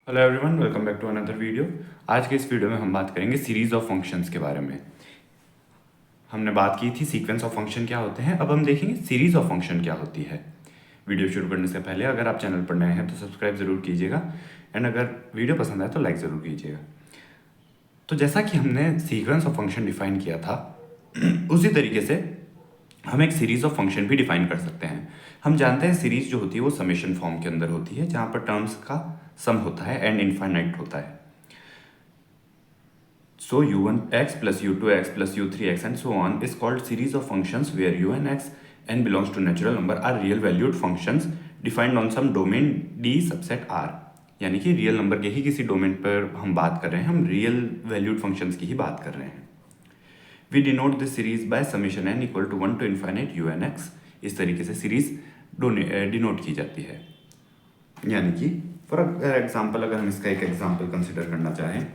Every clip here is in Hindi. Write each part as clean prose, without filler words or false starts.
Hello everyone, welcome back to another video. आज के इस वीडियो में हम बात करेंगे सीरीज ऑफ फंक्शंस के बारे में। हमने बात की थी सीक्वेंस ऑफ फंक्शन क्या होते हैं, अब हम देखेंगे सीरीज ऑफ फंक्शन क्या होती है। वीडियो शुरू करने से पहले अगर आप चैनल पर नए हैं तो सब्सक्राइब ज़रूर कीजिएगा एंड अगर वीडियो पसंद आए तो लाइक ज़रूर कीजिएगा। तो जैसा कि हमने सीक्वेंस ऑफ फंक्शन डिफाइन किया था उसी तरीके से हम एक सीरीज ऑफ फंक्शन भी डिफाइन कर सकते हैं। हम जानते हैं सीरीज जो होती है वो समेशन फॉर्म के अंदर होती है, जहाँ पर टर्म्स का सम होता है एंड इनफाइनाइट होता है। So u1x plus u2x plus u3x and so on is called series of functions where u and x n belongs to natural number are real valued functions defined on some domain D subset R। यानी कि रियल नंबर के ही किसी डोमेन पर हम बात कर रहे हैं, हम रियल वैल्यूड फंक्शंस की ही बात कर रहे हैं। We denote this series by summation n equal to 1 to infinite u and x। इस तरीके से सीरीज डिनोट की जाती है। यानी कि फॉर एग्जाम्पल अगर हम इसका एक एग्जाम्पल कंसिडर करना चाहें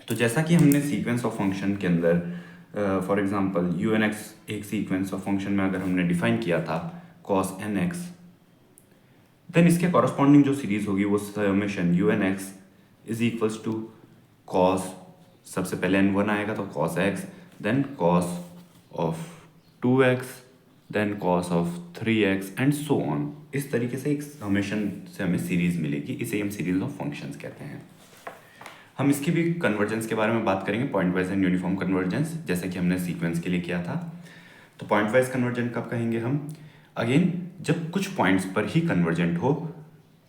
तो जैसा कि हमने सीक्वेंस ऑफ फंक्शन के अंदर for example u n x एक सीक्वेंस ऑफ फंक्शन में अगर हमने डिफाइन किया था कॉस एन एक्स, देन इसके कॉरस्पॉन्डिंग जो सीरीज होगी वो summation u n x is equals to cos, सबसे पहले एन वन आएगा तो cos x, then cos of two x, then cos of three x and so on. इस तरीके से एक समेशन से हमें सीरीज मिलेगी, इसे हम सीरीज ऑफ फंक्शंस कहते हैं। हम इसकी भी कन्वर्जेंस के बारे में बात करेंगे, point wise and uniform convergence, जैसे कि हमने सीक्वेंस के लिए किया था। तो पॉइंट वाइज कन्वर्जेंट कब कहेंगे हम? अगेन जब कुछ पॉइंट्स पर ही कन्वर्जेंट हो,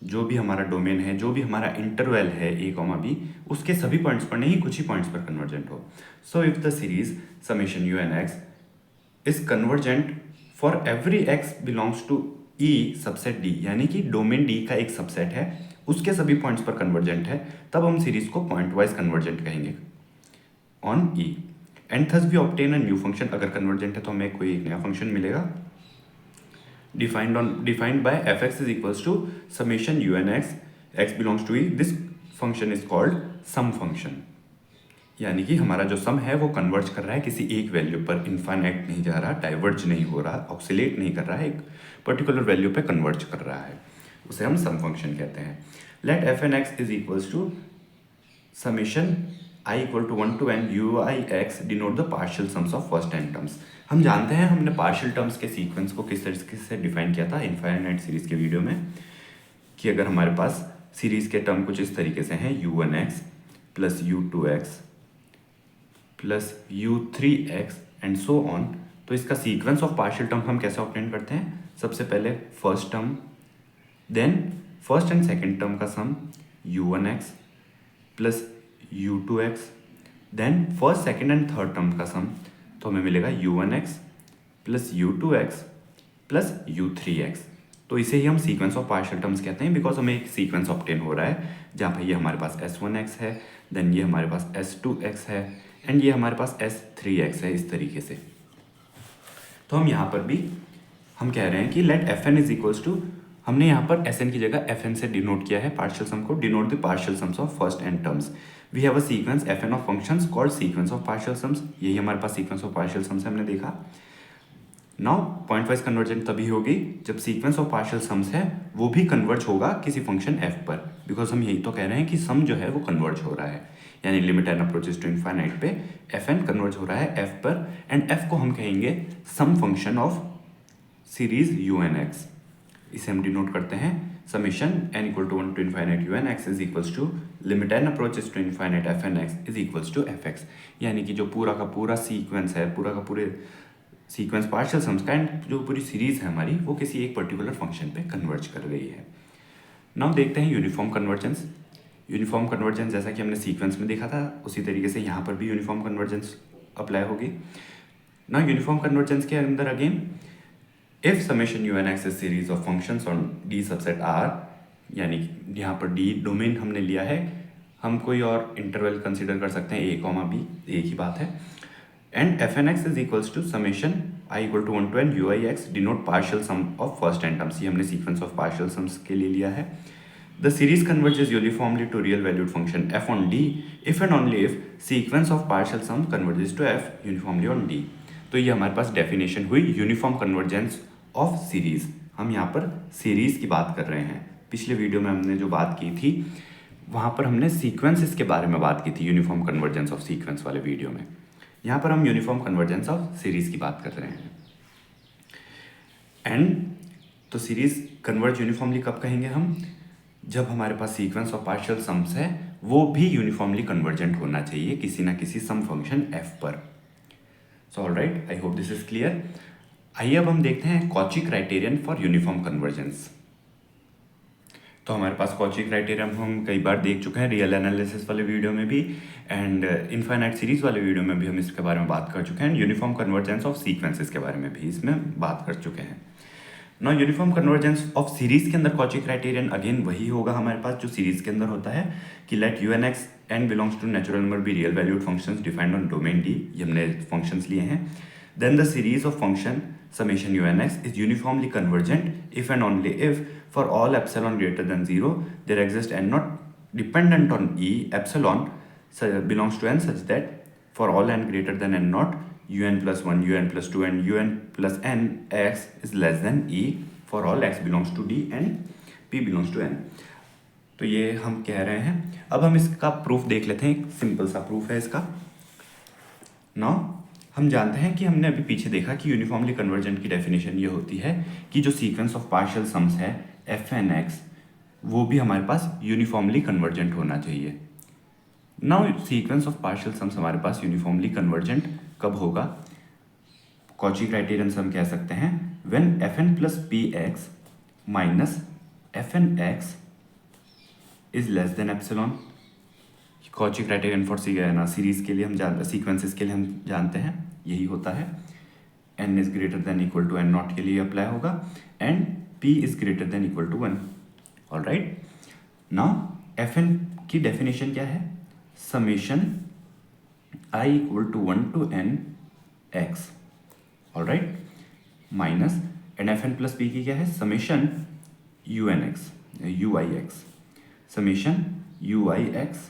जो भी हमारा डोमेन है, जो भी हमारा इंटरवल है ए कॉमा बी, उसके सभी पॉइंट्स पर नहीं, कुछ ही पॉइंट्स पर कन्वर्जेंट हो। So if the series summation u n x is convergent for every x belongs to E subset D, यानी कि डोमेन डी का एक सबसेट है, उसके सभी पॉइंट्स पर कन्वर्जेंट है, तब हम सीरीज को पॉइंट वाइज कन्वर्जेंट कहेंगे on E. And thus we obtain a new function, अगर कन्वर्जेंट है तो हमें कोई एक नया फंक्शन मिलेगा defined by f x is equals to summation u n x, x belongs to E, this function is called sum function. यानी कि हमारा जो सम है वो कन्वर्ज कर रहा है किसी एक वैल्यू पर, इनफाइनाइट नहीं जा रहा, डाइवर्ज नहीं हो रहा, ऑक्सीलेट नहीं कर रहा है, एक पर्टिकुलर वैल्यू पे कन्वर्ज कर रहा है, उसे हम सम फंक्शन कहते हैं। Let f n x is equals to summation i equal to 1 to n u i x denote the partial sums of first n terms. हम जानते हैं हमने पार्शियल टर्म्स के सीक्वेंस को किस तरीके से डिफाइन किया था इनफाइनाइट सीरीज के वीडियो में, कि अगर हमारे पास सीरीज के टर्म कुछ इस तरीके से हैं u1x plus u2x plus u3x and so on, तो इसका सीक्वेंस ऑफ पार्शियल टर्म हम कैसे ऑब्टेन करते हैं? सबसे पहले first term, then first and second term का sum u1x plus u2x, then first second and third term का सम, तो हमें मिलेगा u1x plus u2x plus u3x। तो इसे ही हम सीक्वेंस ऑफ पार्शियल टर्म्स कहते हैं, बिकॉज हमें एक सीक्वेंस ऑब्टेन हो रहा है जहाँ पर ये हमारे पास s1x है, देन ये हमारे पास s2x है एंड ये हमारे पास s3x है, इस तरीके से। तो हम यहाँ पर भी हम कह रहे हैं कि let f n is equals to, हमने यहाँ पर एस एन की जगह एफ एन से डिनोट किया है पार्शियल सम को, denote the partial sums of first n terms. We have a sequence f n of functions called sequence of partial sums, यही हमारे पास सीक्वेंस ऑफ पार्शियल सम्स हमने देखा। नाउ पॉइंट वाइज कन्वर्जेंट तभी होगी जब सीक्वेंस ऑफ पार्शियल सम्स है वो भी कन्वर्ज होगा किसी फंक्शन एफ पर, बिकॉज हम यही तो कह रहे हैं कि सम जो है वो कन्वर्ज हो रहा है, यानी limit n approaches to infinite पे एफ एन कन्वर्ज हो रहा है एफ पर, एंड एफ को हम कहेंगे sum function of series u n x. इसे हम डिनोट करते हैं summation n equal to 1 to infinite u n x is equals to limit n approaches to infinite f n x is equals to f x। यानी कि जो पूरा का पूरा सीक्वेंस है, पूरा का पूरे सीक्वेंस पार्शियल सम्स का एंड जो पूरी सीरीज है हमारी, वो किसी एक पर्टिकुलर फंक्शन पे कन्वर्ज कर रही है। नाउ देखते हैं यूनिफॉर्म कन्वर्जेंस। यूनिफॉर्म कन्वर्जेंस जैसा कि हमने सीक्वेंस में देखा था उसी तरीके से यहाँ पर भी यूनिफॉर्म कन्वर्जेंस अप्लाई होगी। नाउ यूनिफॉर्म कन्वर्जेंस के अंदर again if summation u n x is series of functions on D subset R, यानी यहाँ पर डी डोमेन हमने लिया है, हम कोई और इंटरवल कंसिडर कर सकते हैं ए कॉमा बी, एक ही बात है, and f n x is equals to summation i equal to 1 to n u i x denote partial sum of first n terms, ये हमने सीक्वेंस ऑफ पार्शियल सम्स के लिए लिया है। The series converges uniformly to real valued function f on d if and only if sequence of partial sum converges to f uniformly on d। तो ये हमारे पास डेफिनेशन हुई यूनिफॉर्म कन्वर्जेंस ऑफ सीरीज। हम यहाँ पर सीरीज की बात कर रहे हैं, पिछले वीडियो में हमने जो बात की थी वहाँ पर हमने सीक्वेंसेस के बारे में बात की थी, यूनिफॉर्म कन्वर्जेंस ऑफ सीक्वेंस वाले वीडियो में। यहाँ पर हम यूनिफॉर्म कन्वर्जेंस ऑफ सीरीज़ की बात कर रहे हैं। एंड तो सीरीज़ कन्वर्ज यूनिफॉर्मली कब कहेंगे हम? जब हमारे पास सीक्वेंस ऑफ पार्शियल सम्स है वो भी यूनिफॉर्मली कन्वर्जेंट होना चाहिए किसी ना किसी सम फंक्शन f पर। So alright, I hope this is clear. आइए अब हम देखते हैं Cauchy criterion for uniform convergence. तो हमारे पास कॉची क्राइटेरियन हम कई बार देख चुके हैं, रियल एनालिसिस वाले वीडियो में भी एंड इनफाइनाइट सीरीज वाले वीडियो में भी हम इसके बारे में बात कर चुके हैं। यूनिफॉर्म कन्वर्जेंस ऑफ सीक्वेंसेस के बारे में भी इसमें बात कर चुके हैं। Now uniform convergence of series के अंदर कॉची क्राइटेरियन अगेन वही होगा हमारे पास जो सीरीज के अंदर होता है कि let u n x n belongs to natural number be real valued functions defined on domain D, ये हमने फंक्शंस लिए हैं। Then the series of function summation unx is uniformly convergent if and only if for all epsilon greater than 0 there exists n not dependent on e epsilon belongs to n such that for all n greater than n not un plus 1 un plus 2 and un plus n x is less than e for all x belongs to d and p belongs to n। तो ये हम कह रहे हैं। अब हम इसका प्रूफ देख लेते हैं, एक सिंपल सा प्रूफ है इसका। नाउ हम जानते हैं कि हमने अभी पीछे देखा कि यूनिफॉर्मली कन्वर्जेंट की डेफिनेशन ये होती है कि जो सीक्वेंस ऑफ पार्शियल सम्स है एफ एन एक्स वो भी हमारे पास यूनिफॉर्मली कन्वर्जेंट होना चाहिए। Now sequence of partial sums हमारे पास यूनिफॉर्मली कन्वर्जेंट कब होगा? कॉची क्राइटेरियन से हम कह सकते हैं when f n plus p x minus f n x is less than epsilon. Cauchy criterion for series के लिए हम जानते हैं, सीक्वेंसेस के लिए हम जानते हैं यही होता है। n is greater than equal to n not के लिए अप्लाई होगा and p is greater than equal to 1। Alright, now fn की डेफिनेशन क्या है? Summation i equal to 1 to n x, alright, minus and fn plus p की क्या है? Summation unx uix, summation uix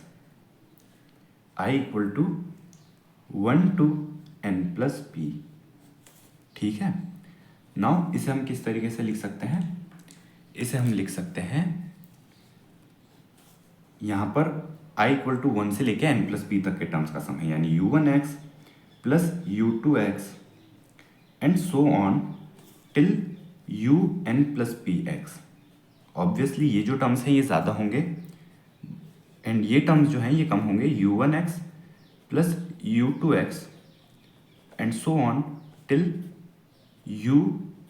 i equal to 1 to n plus p। ठीक है, नाउ इसे हम किस तरीके से लिख सकते हैं? इसे हम लिख सकते हैं यहां पर i इक्वल टू 1 से लेके n प्लस p तक के टर्म्स का सम है, यानी u1x plus u2x and so on till un plus px। Obviously ये जो टर्म्स हैं ये ज़्यादा होंगे एंड ये टर्म्स जो हैं ये कम होंगे, u1x plus u2x and so on till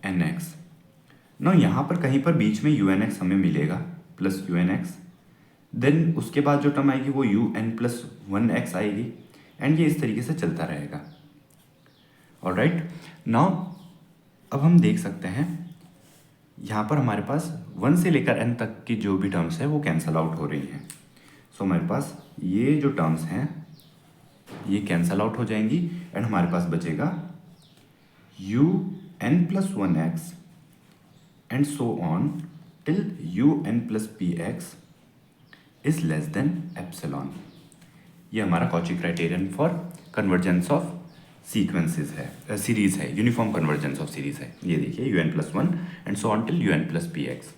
unx। No यहाँ पर कहीं पर बीच में unx हमें मिलेगा प्लस unx, देन उसके बाद जो टर्म आएगी वो un प्लस 1x आएगी एंड ये इस तरीके से चलता रहेगा। ऑलराइट, नाउ अब हम देख सकते हैं यहाँ पर हमारे पास 1 से लेकर n तक की जो भी टर्म्स है वो कैंसल आउट हो रही हैं। सो हमारे पास ये जो टर्म्स हैं ये कैंसल आउट हो जाएंगी एंड हमारे पास बचेगा un plus 1x and so on till un plus px is less than epsilon. ये हमारा Cauchy criterion for convergence of sequences है, सीरीज है, यूनिफॉर्म कन्वर्जेंस ऑफ सीरीज है। ये देखिए un plus 1 and so on till un plus px।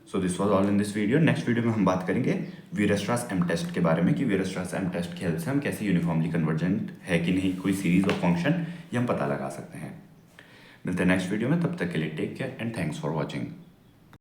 So this was all in this video. Next video में हम बात करेंगे वीयरस्ट्रास एम टेस्ट के बारे में कि वीयरस्ट्रास एम टेस्ट की हेल्प से हम कैसे यूनिफॉर्मली कन्वर्जेंट है कि नहीं कोई सीरीज ऑफ फंक्शन ये हम पता लगा सकते हैं। मिलते हैं नेक्स्ट वीडियो में, तब तक के लिए take care and thanks for watching.